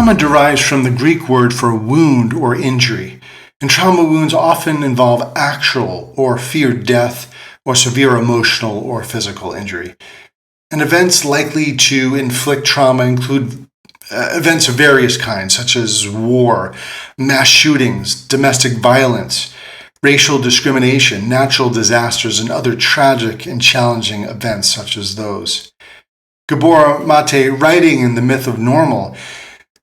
Trauma derives from the Greek word for wound or injury, and trauma wounds often involve actual or feared death or severe emotional or physical injury. And events likely to inflict trauma include events of various kinds, such as war, mass shootings, domestic violence, racial discrimination, natural disasters, and other tragic and challenging events such as those. Gabor, writing in The Myth of Normal,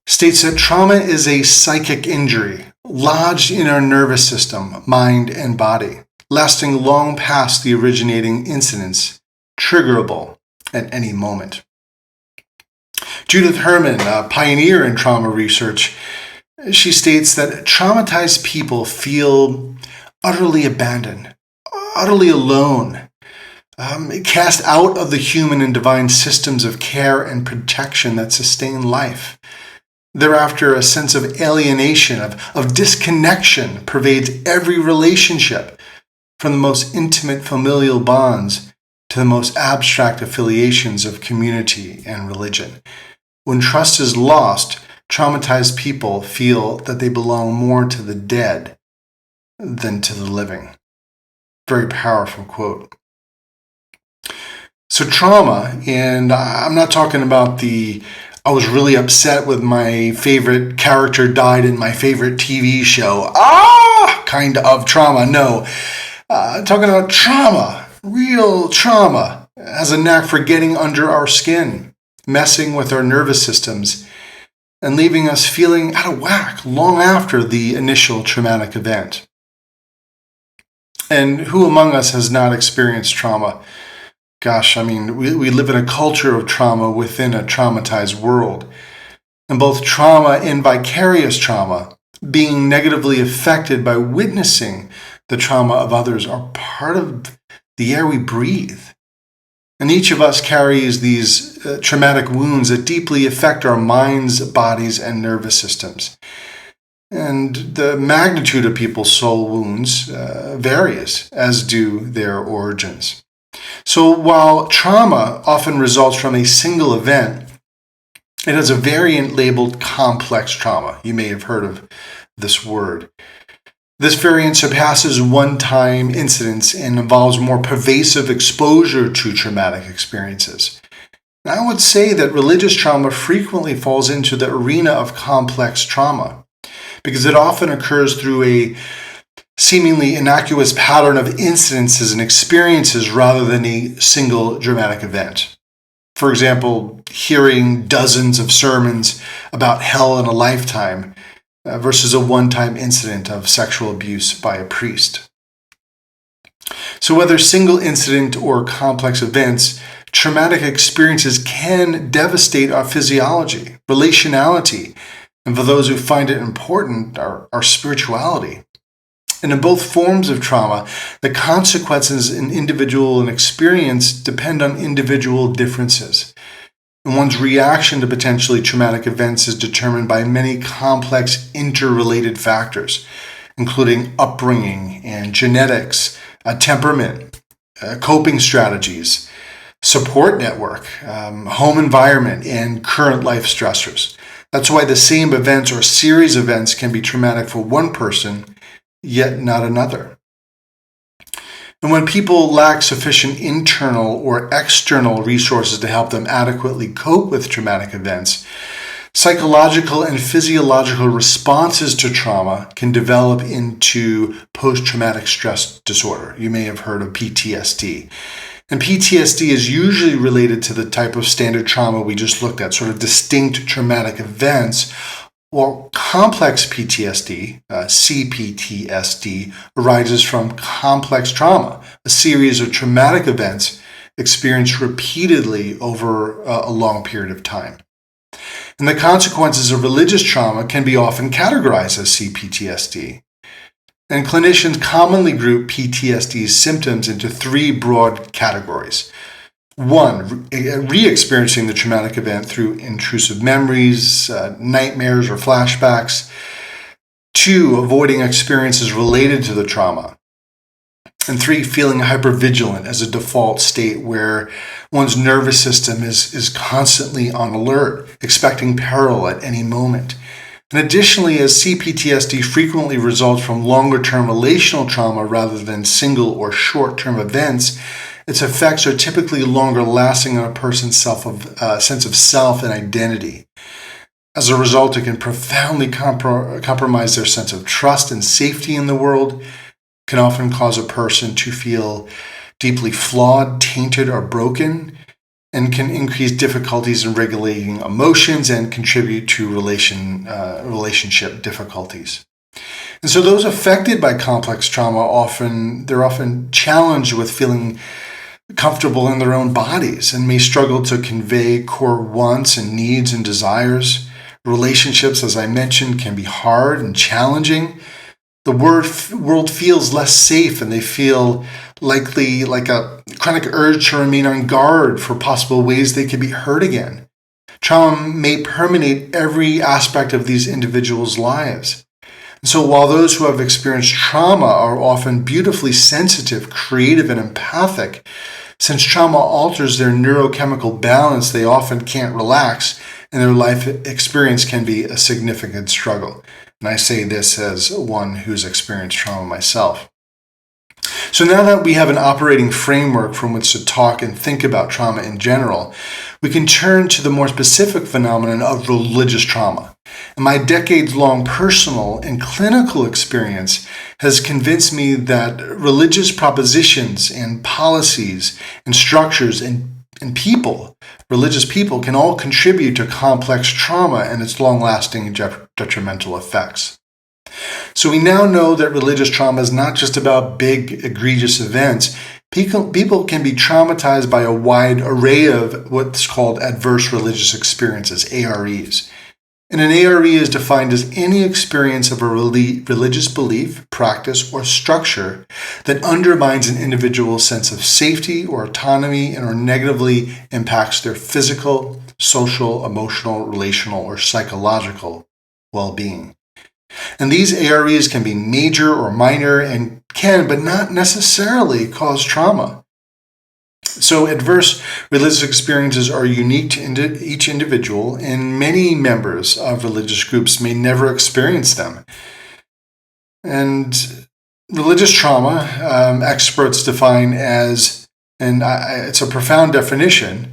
states that trauma is a psychic injury lodged in our nervous system, mind, and body, lasting long past the originating incidents, triggerable at any moment. Judith Herman, a pioneer in trauma research, she states that traumatized people feel utterly abandoned, utterly alone, cast out of the human and divine systems of care and protection that sustain life. Thereafter, a sense of alienation, of disconnection pervades every relationship, from the most intimate familial bonds to the most abstract affiliations of community and religion. When trust is lost, traumatized people feel that they belong more to the dead than to the living. Very powerful quote. So trauma, and I'm not talking about I was really upset with my favorite character died in my favorite TV show. Kind of trauma. No. Talking about trauma, real trauma, has a knack for getting under our skin, messing with our nervous systems, and leaving us feeling out of whack long after the initial traumatic event. And who among us has not experienced trauma? Gosh, we live in a culture of trauma within a traumatized world. And both trauma and vicarious trauma, being negatively affected by witnessing the trauma of others, are part of the air we breathe. And each of us carries these traumatic wounds that deeply affect our minds, bodies, and nervous systems. And the magnitude of people's soul wounds varies, as do their origins. So while trauma often results from a single event, it has a variant labeled complex trauma. You may have heard of this word. This variant surpasses one-time incidents and involves more pervasive exposure to traumatic experiences. And I would say that religious trauma frequently falls into the arena of complex trauma because it often occurs through a seemingly innocuous pattern of incidences and experiences rather than a single dramatic event. For example, hearing dozens of sermons about hell in a lifetime versus a one-time incident of sexual abuse by a priest. So whether single incident or complex events, traumatic experiences can devastate our physiology, relationality, and for those who find it important, our spirituality. And in both forms of trauma, the consequences in individual and experience depend on individual differences. And one's reaction to potentially traumatic events is determined by many complex interrelated factors, including upbringing and genetics, temperament, coping strategies, support network, home environment, and current life stressors. That's why the same events or series of events can be traumatic for one person, yet not another. And when people lack sufficient internal or external resources to help them adequately cope with traumatic events, psychological and physiological responses to trauma can develop into post-traumatic stress disorder. You may have heard of PTSD. And PTSD is usually related to the type of standard trauma we just looked at, sort of distinct traumatic events. Well, complex PTSD, C-PTSD, arises from complex trauma, a series of traumatic events experienced repeatedly over a long period of time. And the consequences of religious trauma can be often categorized as C-PTSD. And clinicians commonly group PTSD's symptoms into three broad categories. One, re-experiencing the traumatic event through intrusive memories, nightmares, or flashbacks. Two, avoiding experiences related to the trauma. And 3, feeling hypervigilant as a default state where one's nervous system is constantly on alert, expecting peril at any moment. And additionally, as C-PTSD frequently results from longer-term relational trauma rather than single or short-term events, its effects are typically longer-lasting on a person's sense of self and identity. As a result, it can profoundly compromise their sense of trust and safety in the world, can often cause a person to feel deeply flawed, tainted, or broken, and can increase difficulties in regulating emotions and contribute to relationship difficulties. And so those affected by complex trauma they're often challenged with feeling comfortable in their own bodies and may struggle to convey core wants and needs and desires. Relationships, as I mentioned, can be hard and challenging. The world feels less safe, and they feel likely like a chronic urge to remain on guard for possible ways they could be hurt again. Trauma may permeate every aspect of these individuals' lives. And so while those who have experienced trauma are often beautifully sensitive, creative, and empathic, since trauma alters their neurochemical balance, they often can't relax, and their life experience can be a significant struggle. And I say this as one who's experienced trauma myself. So now that we have an operating framework from which to talk and think about trauma in general, we can turn to the more specific phenomenon of religious trauma. And my decades-long personal and clinical experience has convinced me that religious propositions and policies and structures and religious people can all contribute to complex trauma and its long-lasting detrimental effects. So we now know that religious trauma is not just about big, egregious events. People can be traumatized by a wide array of what's called adverse religious experiences, AREs. And an ARE is defined as any experience of a religious belief, practice, or structure that undermines an individual's sense of safety or autonomy and or negatively impacts their physical, social, emotional, relational, or psychological well-being. And these AREs can be major or minor and can, but not necessarily, cause trauma. So adverse religious experiences are unique to each individual, and many members of religious groups may never experience them. And religious trauma, experts define as, and it's a profound definition,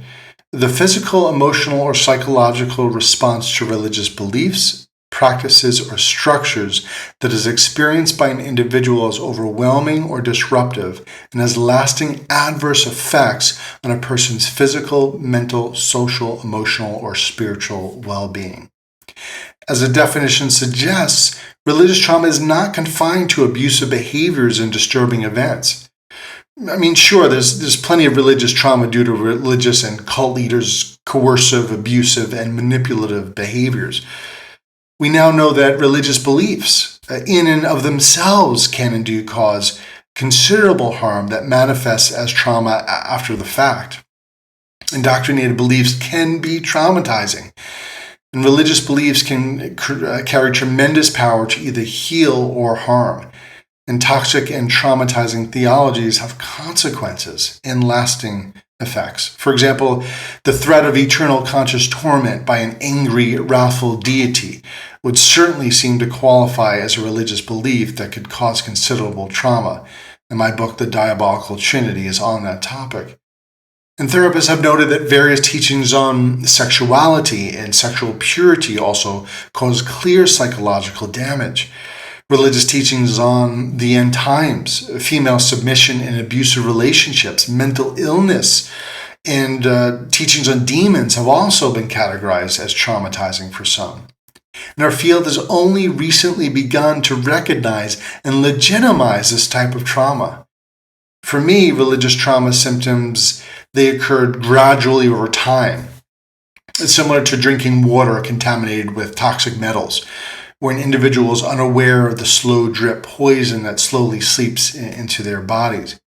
the physical, emotional, or psychological response to religious beliefs, practices, or structures that is experienced by an individual as overwhelming or disruptive and has lasting adverse effects on a person's physical, mental, social, emotional, or spiritual well-being. As the definition suggests, religious trauma is not confined to abusive behaviors and disturbing events. I mean, sure, there's plenty of religious trauma due to religious and cult leaders' coercive, abusive, and manipulative behaviors. We now know that religious beliefs in and of themselves can indeed cause considerable harm that manifests as trauma after the fact. Indoctrinated beliefs can be traumatizing, and religious beliefs can carry tremendous power to either heal or harm. And toxic and traumatizing theologies have consequences and lasting effects. For example, the threat of eternal conscious torment by an angry, wrathful deity would certainly seem to qualify as a religious belief that could cause considerable trauma. And my book, The Diabolical Trinity, is on that topic. And therapists have noted that various teachings on sexuality and sexual purity also cause clear psychological damage. Religious teachings on the end times, female submission in abusive relationships, mental illness, and teachings on demons have also been categorized as traumatizing for some. And our field has only recently begun to recognize and legitimize this type of trauma. For me, religious trauma symptoms, they occurred gradually over time. It's similar to drinking water contaminated with toxic metals, where an individual is unaware of the slow drip poison that slowly seeps into their bodies.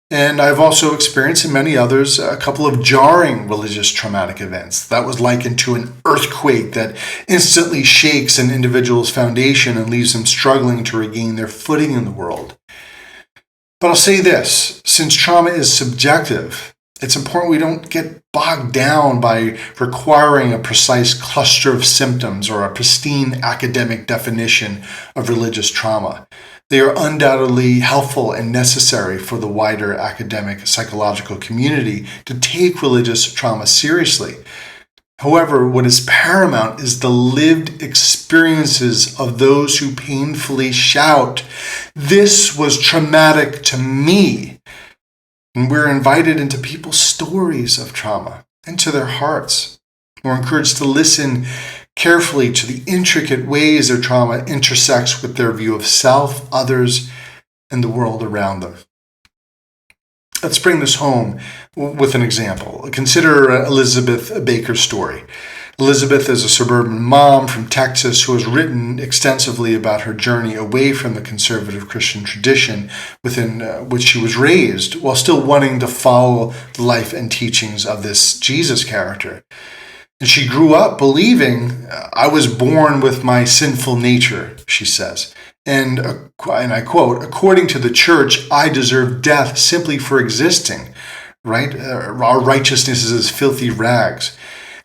And I've also experienced, and many others, a couple of jarring religious traumatic events. That was likened to an earthquake that instantly shakes an individual's foundation and leaves them struggling to regain their footing in the world. But I'll say this, since trauma is subjective, it's important we don't get bogged down by requiring a precise cluster of symptoms or a pristine academic definition of religious trauma. They are undoubtedly helpful and necessary for the wider academic psychological community to take religious trauma seriously. However, what is paramount is the lived experiences of those who painfully shout, "This was traumatic to me." And we're invited into people's stories of trauma, into their hearts. We're encouraged to listen carefully to the intricate ways their trauma intersects with their view of self, others, and the world around them. Let's bring this home with an example. Consider Elizabeth Baker's story. Elizabeth is a suburban mom from Texas who has written extensively about her journey away from the conservative Christian tradition within which she was raised, while still wanting to follow the life and teachings of this Jesus character. And she grew up believing, "I was born with my sinful nature," she says. And I quote, "According to the church, I deserve death simply for existing, right? Our righteousness is as filthy rags."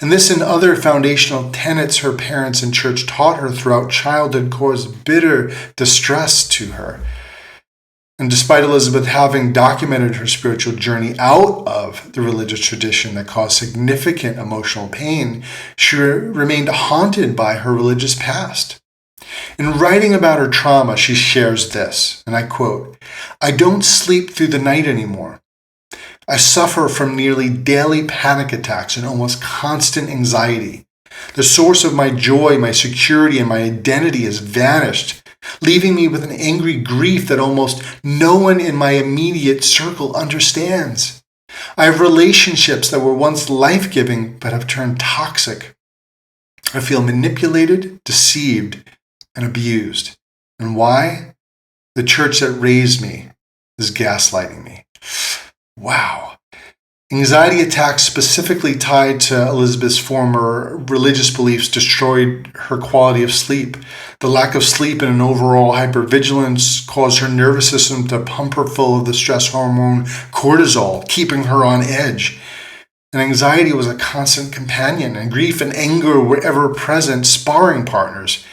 And this and other foundational tenets her parents and church taught her throughout childhood caused bitter distress to her. And despite Elizabeth having documented her spiritual journey out of the religious tradition that caused significant emotional pain, she remained haunted by her religious past. In writing about her trauma, she shares this, and I quote, "I don't sleep through the night anymore. I suffer from nearly daily panic attacks and almost constant anxiety. The source of my joy, my security, and my identity has vanished, leaving me with an angry grief that almost no one in my immediate circle understands. I have relationships that were once life-giving but have turned toxic. I feel manipulated, deceived, and abused. And why? The church that raised me is gaslighting me." Wow. Anxiety attacks specifically tied to Elizabeth's former religious beliefs destroyed her quality of sleep. The lack of sleep and an overall hypervigilance caused her nervous system to pump her full of the stress hormone cortisol, keeping her on edge. And anxiety was a constant companion, and grief and anger were ever present sparring partners.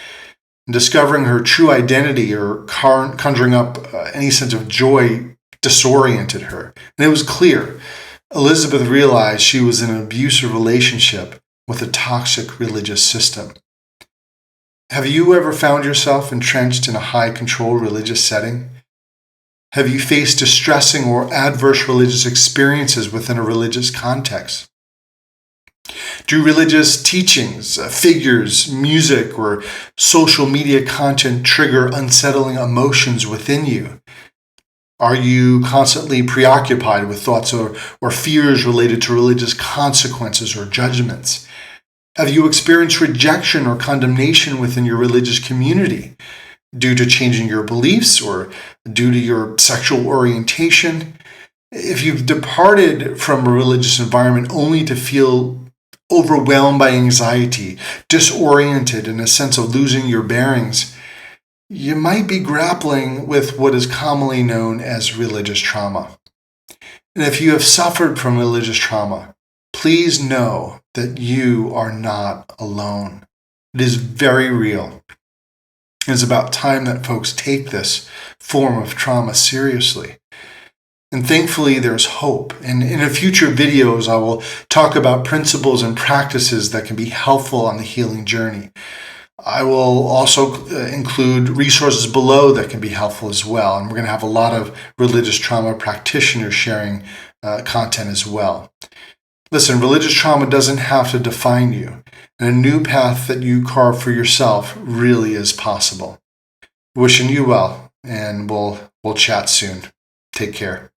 And discovering her true identity or conjuring up any sense of joy disoriented her. And it was clear. Elizabeth realized she was in an abusive relationship with a toxic religious system. Have you ever found yourself entrenched in a high-control religious setting? Have you faced distressing or adverse religious experiences within a religious context? Do religious teachings, figures, music, or social media content trigger unsettling emotions within you? Are you constantly preoccupied with thoughts or fears related to religious consequences or judgments? Have you experienced rejection or condemnation within your religious community due to changing your beliefs or due to your sexual orientation? If you've departed from a religious environment only to feel overwhelmed by anxiety, disoriented, and a sense of losing your bearings, you might be grappling with what is commonly known as religious trauma. And if you have suffered from religious trauma, please know that you are not alone. It is very real. It is about time that folks take this form of trauma seriously. And thankfully, there's hope. And in future videos, I will talk about principles and practices that can be helpful on the healing journey. I will also include resources below that can be helpful as well. And we're going to have a lot of religious trauma practitioners sharing content as well. Listen, religious trauma doesn't have to define you. And a new path that you carve for yourself really is possible. Wishing you well, and we'll chat soon. Take care.